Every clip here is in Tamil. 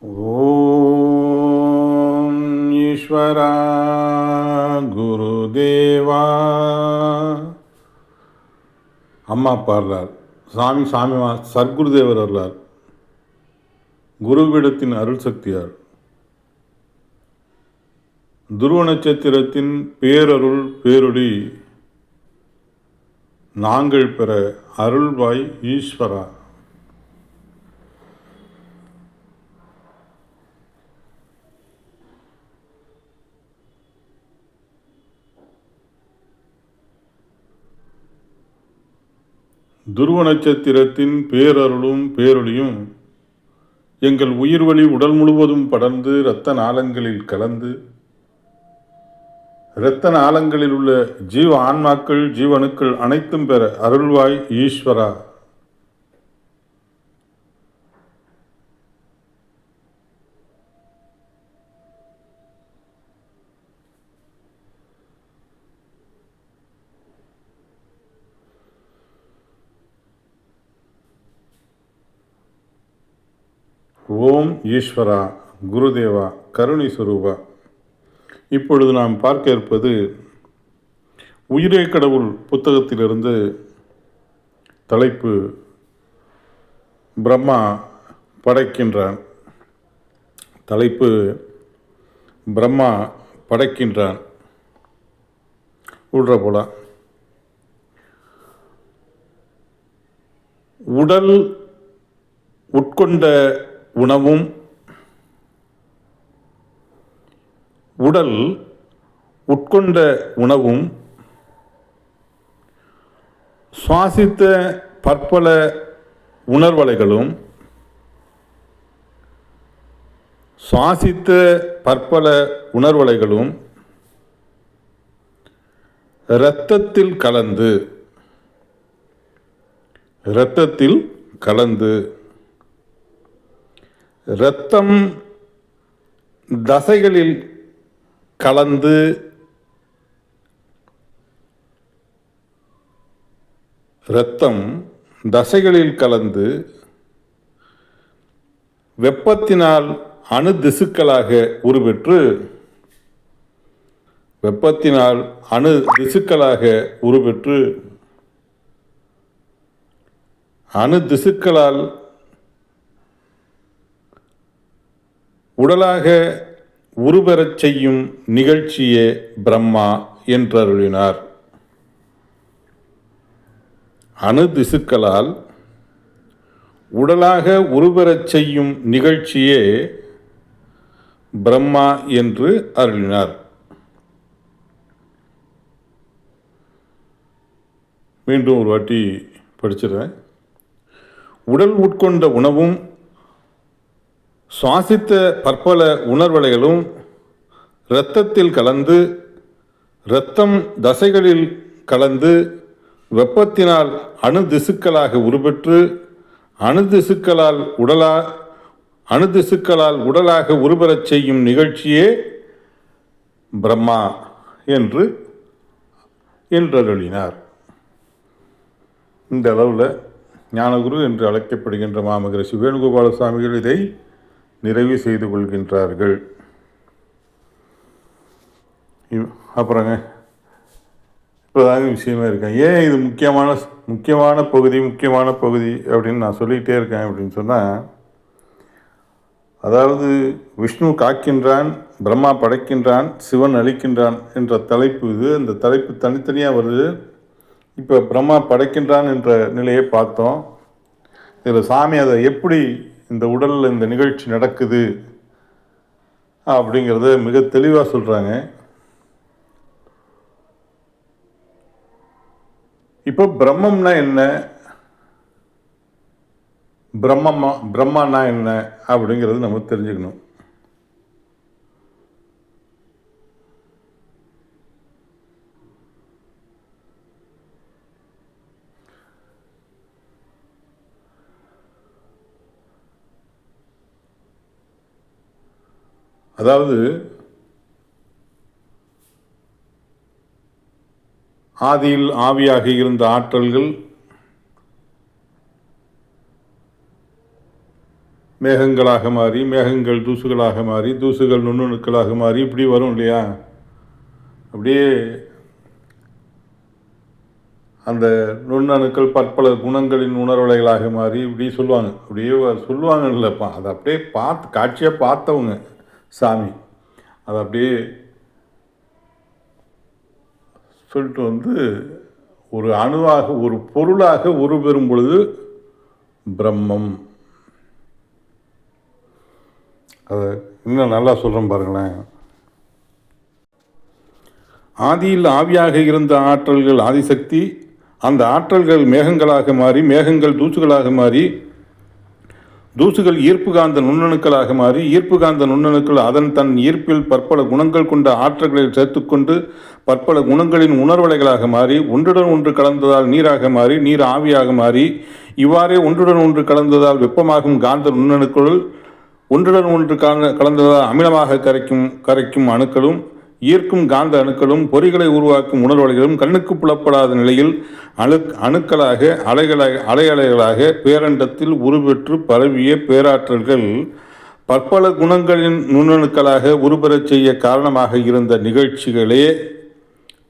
ஓம் ஈஸ்வரா குருதேவா. அம்மா பாடுறார். சாமி சர்க்குருதேவர் அருளார். குருவிடத்தின் அருள் சக்தியார். துருவ நட்சத்திரத்தின் பேரருள் பேரொளி நாங்கள் பெற அருள்வாய் ஈஸ்வரா. துருவ நட்சத்திரத்தின் பேரருளும் பேரொளியும் எங்கள் உயிர்வழி உடல் முழுவதும் படர்ந்து இரத்த நாளங்களில் கலந்து இரத்த நாளங்களில் உள்ள ஜீவ ஆன்மாக்கள் ஜீவனுக்கள் அனைத்தும் பெற அருள்வாய் ஈஸ்வரா. ஓம் ஈஸ்வரா குருதேவா கருணை சுரூபா. இப்பொழுது நாம் பார்க்க இருப்பது உயிரே கடவுள் புத்தகத்திலிருந்து தலைப்பு பிரம்மா படைக்கின்றான். தலைப்பு பிரம்மா படைக்கின்றான். உள்ற போல உடல் உட்கொண்ட உணவும் உடல் உட்கொண்ட உணவும் சுவாசித்த பற்பல உணர்வலைகளும் இரத்தத்தில் கலந்து இரத்தம் தசைகளில் கலந்து வெப்பத்தினால் அணு திசுக்களாக உருபெற்று அணு திசுக்களால் உடலாக உருபெறச் செய்யும் நிகழ்ச்சியே பிரம்மா என்றருளினார். அணு திசுக்களால் உடலாக உருபெறச் செய்யும் நிகழ்ச்சியே பிரம்மா என்று அருளினார். மீண்டும் ஒரு வாட்டி படிச்சிடுறேன். உடல் உட்கொண்ட உணவும் சுவாசித்த பற்பல உணர்வலைகளும் இரத்தத்தில் கலந்து இரத்தம் தசைகளில் கலந்து வெப்பத்தினால் அணு திசுக்களாக உருபெற்று அணு திசுக்களால் உடலாக உருபெறச் செய்யும் நிகழ்ச்சியே பிரம்மா என்று என்றருளினார். இந்த அளவில் ஞானகுரு என்று அழைக்கப்படுகின்ற மாமகரிஷி வேணுகோபால சுவாமிகள் இதை நிறைவு செய்து கொள்கின்றார்கள். அப்புறங்க இப்போதாங்க விஷயமே இருக்கேன். ஏன் இது முக்கியமான பகுதி அப்படின்னு நான் சொல்லிகிட்டே இருக்கேன் அப்படின்னு சொன்னால், அதாவது விஷ்ணு காக்கின்றான், பிரம்மா படைக்கின்றான், சிவன் அழிக்கின்றான் என்ற தலைப்பு இது. இந்த தலைப்பு தனித்தனியாக வருது. இப்போ பிரம்மா படைக்கின்றான் என்ற நிலையை பார்த்தோம். இதில் சாமி அதை எப்படி இந்த உடலில் இந்த நிகழ்ச்சி நடக்குது அப்படிங்கிறத மிக தெளிவாக சொல்கிறாங்க. இப்போ பிரம்மம்னா என்ன, பிரம்மானா என்ன அப்படிங்கிறது நம்ம தெரிஞ்சுக்கணும். அதாவது ஆதியில் ஆவியாக இருந்த ஆற்றல்கள் மேகங்களாக மாறி, மேகங்கள் தூசுகளாக மாறி, தூசுகள் நுண்ணுணுக்களாக மாறி இப்படி வரும் இல்லையா? அப்படியே அந்த நுண்ணணுக்கள் பற்பல குணங்களின் உணர்வலைகளாக மாறி இப்படி சொல்லுவாங்க. அப்படியே சொல்லுவாங்க இல்லைப்பா, அதை அப்படியே காட்சியாக பார்த்தவங்க சாமி. அதை அப்படியே சொல்லிட்டு ஒரு அணுவாக, ஒரு பொருளாக உருவெறும் பொழுது பிரம்மம். அதை இன்னும் நல்லா சொல்கிறேன் பாருங்களேன். ஆதியில் ஆவியாக இருந்த ஆற்றல்கள் ஆதிசக்தி, அந்த ஆற்றல்கள் மேகங்களாக மாறி, மேகங்கள் தூசுகளாக மாறி, தூசுகள் ஈர்ப்பு காந்த நுண்ணணுக்களாக மாறி, ஈர்ப்பு காந்த நுண்ணணுக்கள் அதன் தன் ஈர்ப்பில் பற்பல குணங்கள் கொண்ட ஆற்றல்களை சேர்த்துக்கொண்டு பற்பல குணங்களின் உணர்வலைகளாக மாறி, ஒன்றுடன் ஒன்று கலந்ததால் நீராக மாறி, நீர் ஆவியாக மாறி, இவ்வாறே ஒன்றுடன் ஒன்று கலந்ததால் வெப்பமாகும் காந்த நுண்ணணுக்கள், ஒன்றுடன் ஒன்று கலந்ததால் அமிலமாக கரைக்கும் அணுக்களும், ஈர்க்கும் காந்த அணுக்களும், பொறிகளை உருவாக்கும் உணர்வலைகளும் கண்ணுக்கு புலப்படாத நிலையில் அணுக்களாக அலைகளாக பேரண்டத்தில் உருவெற்று பரவிய பேராற்றல்கள் பற்பல குணங்களின் நுண்ணணுக்களாக உருபெறச் செய்ய காரணமாக இருந்த நிகழ்ச்சிகளே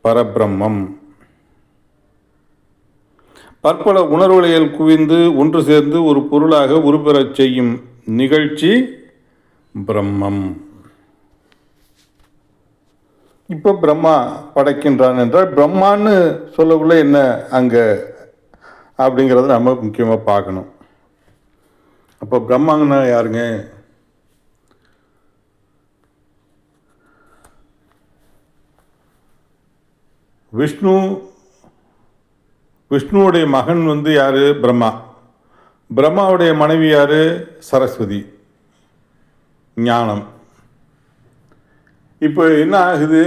பரபிரம்மம். பற்பல உணர்வலைகள் குவிந்து ஒன்று சேர்ந்து ஒரு பொருளாக உருபெறச் செய்யும் நிகழ்ச்சி பிரம்மம். இப்போ பிரம்மா படைக்கின்றான் என்றால் பிரம்மான்னு சொல்லக்குள்ள என்ன அங்கே அப்படிங்கிறத நம்ம முக்கியமாக பார்க்கணும். அப்போ பிரம்மாங்கன்னா யாருங்க? விஷ்ணுவுடைய மகன் யார்? பிரம்மா. பிரம்மாவுடைய மனைவி யார்? சரஸ்வதி, ஞானம். இப்போ என்ன ஆகுது?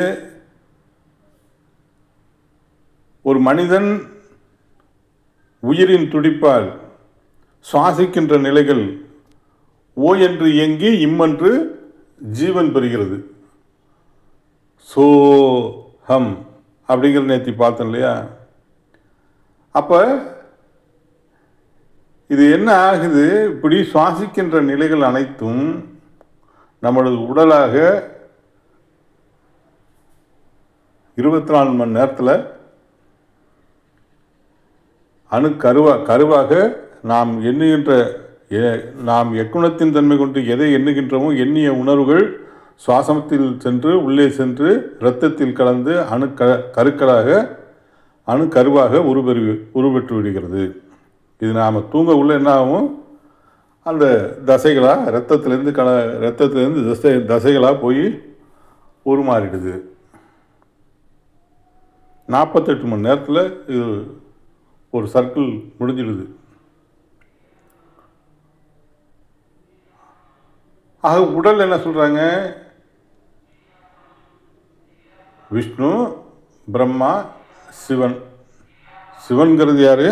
ஒரு மனிதன் உயிரின் துடிப்பால் சுவாசிக்கின்ற நிலைகள் ஓ என்று இயங்கி இம்மன்று ஜீவன் பெறுகிறது. சோஹம் அப்படிங்கிற நேற்று பார்த்தோம் இல்லையா? அப்போ இது என்ன ஆகுது? இப்படி சுவாசிக்கின்ற நிலைகள் அனைத்தும் நம்மளது உடலாக 24 மணி நேரத்தில் கருவாக நாம் எண்ணுகின்ற, நாம் எக்குணத்தின் தன்மை கொண்டு எதை எண்ணுகின்றோமோ எண்ணிய உணர்வுகள் சுவாசத்தில் சென்று உள்ளே சென்று இரத்தத்தில் கலந்து கருக்களாக கருவாக உருவெற்று விடுகிறது. இது நாம் தூங்க உள்ள என்ன ஆகும்? அந்த தசைகளாக இரத்தத்திலேருந்து தசைகளாக போய் உருமாறிடுது. 48 மணி நேரத்தில் இது ஒரு சர்க்கிள் முடிஞ்சிடுது. ஆக உடல் என்ன சொல்கிறாங்க? விஷ்ணு, பிரம்மா, சிவன். சிவன்கிறது யார்?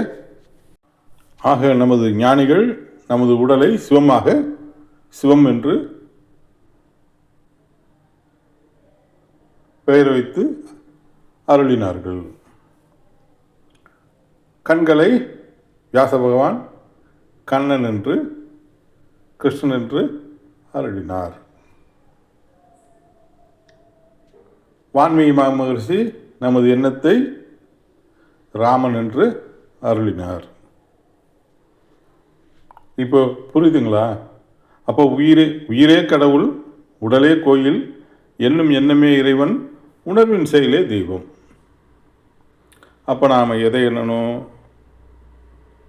ஆக நமது ஞானிகள் நமது உடலை சிவம் என்று பெயர் வைத்து அருளினார்கள். கண்களை வியாச பகவான் கண்ணன் என்று, கிருஷ்ணன் என்று அருளினார். வான்மீகி மகரிஷி நமது எண்ணத்தை ராமன் என்று அருளினார். இப்போ புரியுதுங்களா? அப்போ உயிரே கடவுள், உடலே கோயில், எண்ணும் எண்ணமே இறைவன், உணர்வின் செயலே தெய்வம். அப்போ நாம் எதை எண்ணணும்?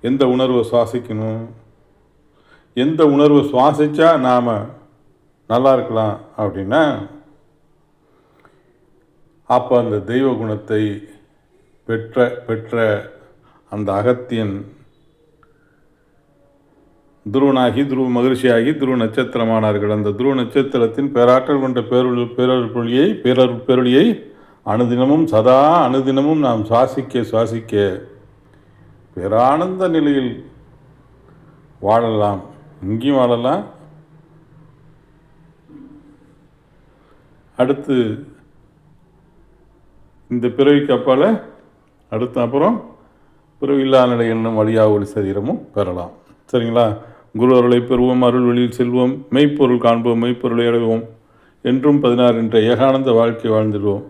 எந்த உணர்வை சுவாசிக்கணும்? எந்த உணர்வை சுவாசித்தா நாம் நல்லா இருக்கலாம் அப்படின்னா, அப்போ அந்த தெய்வ குணத்தை பெற்ற அந்த அகத்தியன் துருவனாகி துருவ மகிழ்ச்சியாகி துருவ நட்சத்திரமானார்கள். அந்த துருவ நட்சத்திரத்தின் பேராற்றல் கொண்ட பேரொழியை அனுதினமும் நாம் சுவாசிக்க பேரானந்த நிலையில் வாழலாம். இங்கேயும் வாழலாம். அடுத்து இந்த பிறவிக்கு அப்பால் அப்புறம் பிறவில்லா நிலை என்னும் வழியாக ஒரு சரீரமும் பெறலாம். சரிங்களா? குரு அருளை பெறுவோம், அருள் வழியில் செல்வோம், மெய்ப்பொருள் காண்போம், மெய்ப்பொருளை அடைவோம், என்றும் 16 என்ற ஏகானந்த வாழ்க்கை வாழ்ந்துடுவோம்.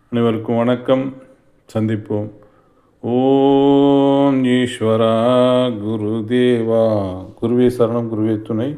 அனைவருக்கும் வணக்கம். சந்திப்போம். ஓம் ஈஸ்வரா குருதேவா. குருவே சரணம், குருவே துணை.